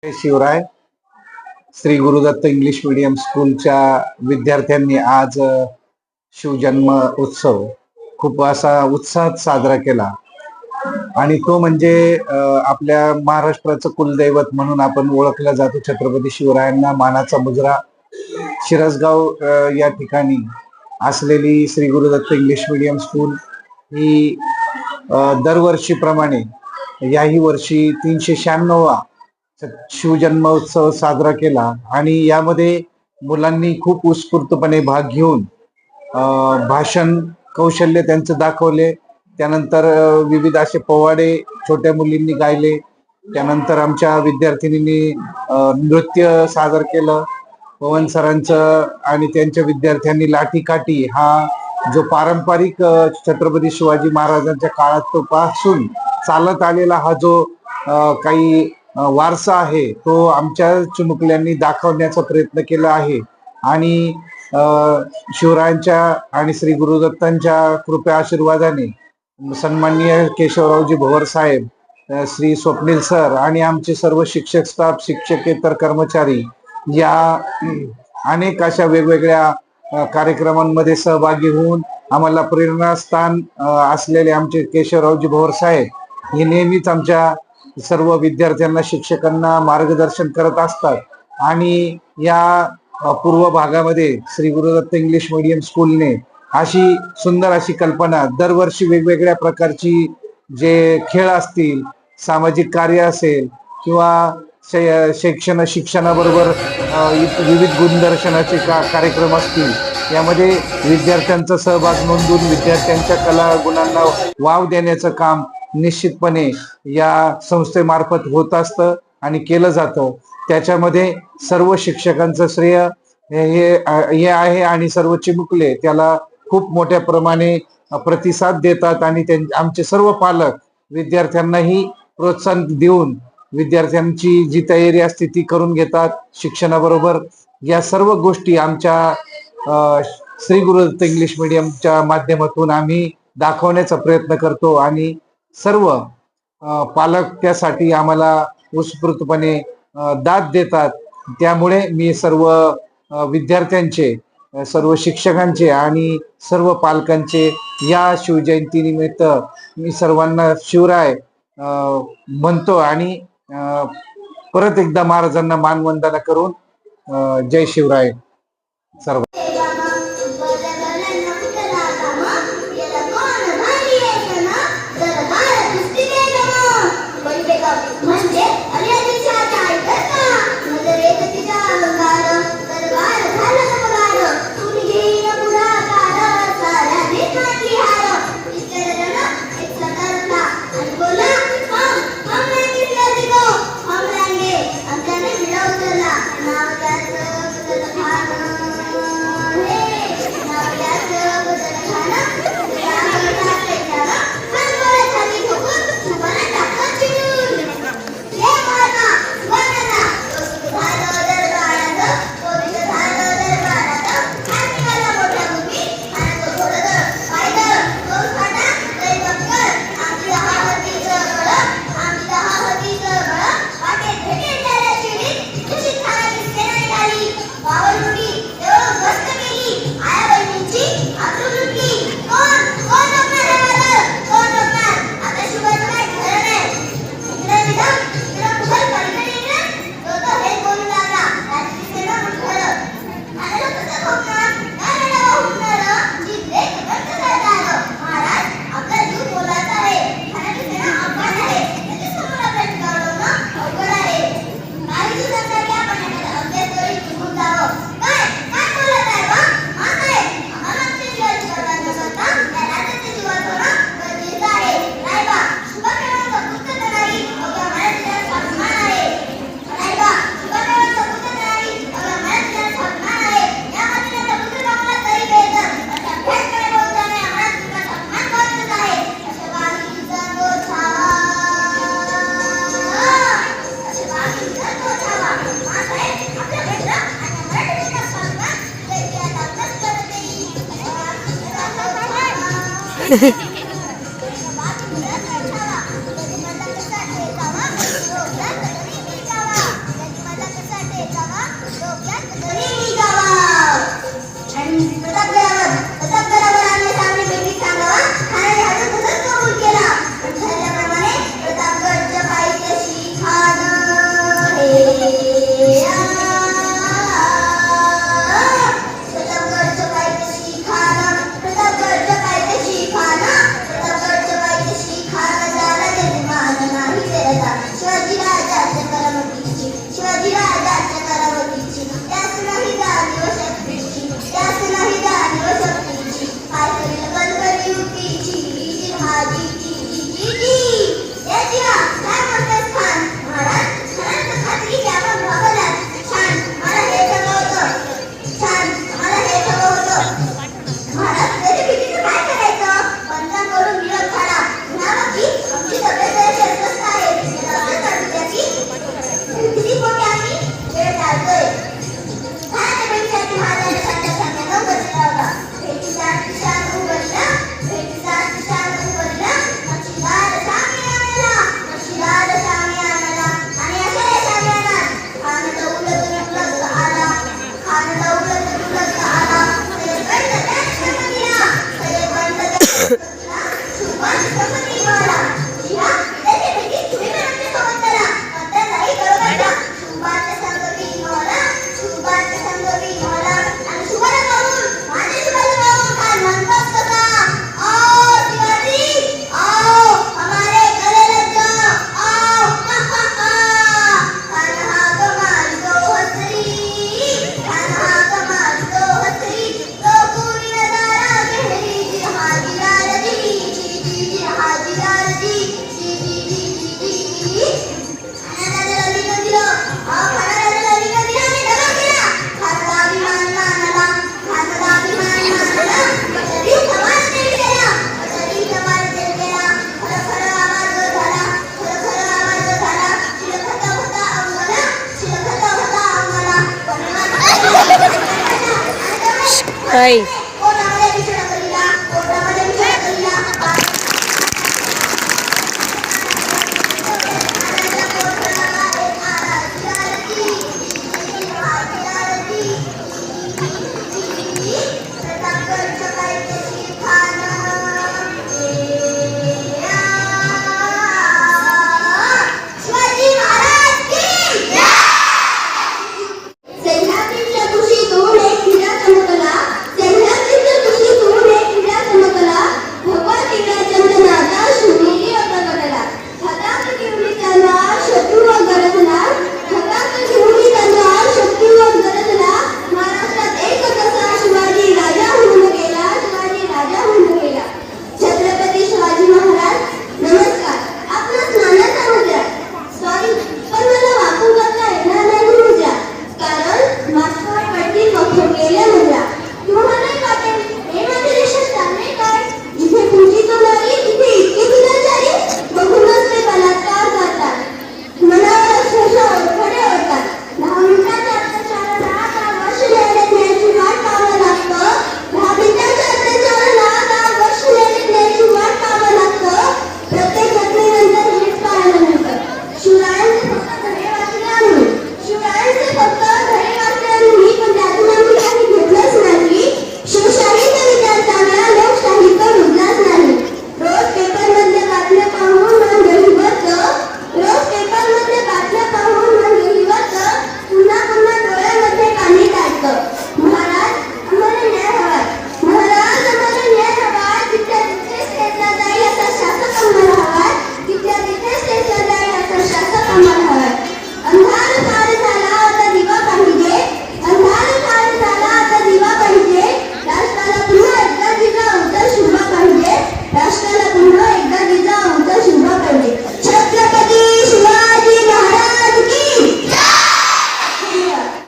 Shivray Shri Gurudatta English medium स्कूलच्या विद्यार्थ्यांनी आज शिवजन्म उत्सव खूप असा उत्साहात साजरा केला आणि तो म्हणजे आपल्या महाराष्ट्राचं कुलदैवत म्हणून आपण ओळखला जातो. छत्रपती शिवरायांना मानाचा मुजरा शिरसगाव या ठिकाणी असलेली Shri Gurudatta English medium school ही दरवर्षीप्रमाणे याही वर्षी 396वा शिवजन्म उत्सव साजरा केला आणि यामध्ये मुलांनी खूप उत्स्फूर्तपणे भाग घेऊन भाषण कौशल्य त्यांचं दाखवले. त्यानंतर विविध असे पोवाडे छोट्या मुलींनी गायले. त्यानंतर आमच्या विद्यार्थिनींनी नृत्य सादर केलं. पवन सरांचं आणि त्यांच्या विद्यार्थ्यांनी लाठीकाठी हा जो पारंपरिक छत्रपती शिवाजी महाराजांच्या काळात तो पासून चालत आलेला हा जो काही वारसा आहे तो आमच्या चिमुकल्यांनी दाखवण्याचा प्रयत्न केला आहे. आणि शिवरायांच्या आणि श्री गुरुदत्तांच्या कृपा आशीर्वादाने सन्माननीय केशवरावजी भोवर साहेब, श्री स्वप्नील सर आणि आमचे सर्व शिक्षक स्टाफ, शिक्षकेतर कर्मचारी या अनेक अशा वेगवेगळ्या कार्यक्रमांमध्ये सहभागी होऊन आम्हाला प्रेरणास्थान असलेले आमचे केशवरावजी भोवर साहेब हे नेहमीच आमच्या सर्व विद्यार्थ्यांना शिक्षकांना मार्गदर्शन करत असतात. आणि या पूर्व भागामध्ये श्री गुरुदत्त इंग्लिश मीडियम स्कूलने अशी सुंदर अशी कल्पना दरवर्षी वेगवेगळ्या प्रकारची जे खेळ असतील, सामाजिक कार्य असेल किंवा शिक्षणाबरोबर विविध गुणदर्शनाचे कार्यक्रम असतील, यामध्ये विद्यार्थ्यांचा सहभाग नोंदवून विद्यार्थ्यांच्या कला गुणांना वाव देण्याचं काम निश्चितपणे या संस्थेमार्फत होत असतं आणि केलं जातं. त्याच्यामध्ये सर्व शिक्षकांचं श्रेय हे आहे आणि सर्व चिमुकले त्याला खूप मोठ्या प्रमाणे प्रतिसाद देतात आणि आमचे सर्व पालक विद्यार्थ्यांनाही प्रोत्साहन देऊन विद्यार्थ्यांची जी तयारी असते ती करून घेतात. शिक्षणाबरोबर या सर्व गोष्टी आमच्या श्री गुरुदत्त इंग्लिश मीडियमच्या माध्यमातून आम्ही दाखवण्याचा प्रयत्न करतो आणि सर्व पालक त्यासाठी आम्हाला उत्स्फूर्तपणे दाद देतात. त्यामुळे मी सर्व विद्यार्थ्यांचे, सर्व शिक्षकांचे आणि सर्व पालकांचे या शिवजयंतीनिमित्त मी सर्वांना शिवराय म्हणतो आणि परत एकदा महाराजांना मानवंदना करून जय शिवराय सर्व. माताई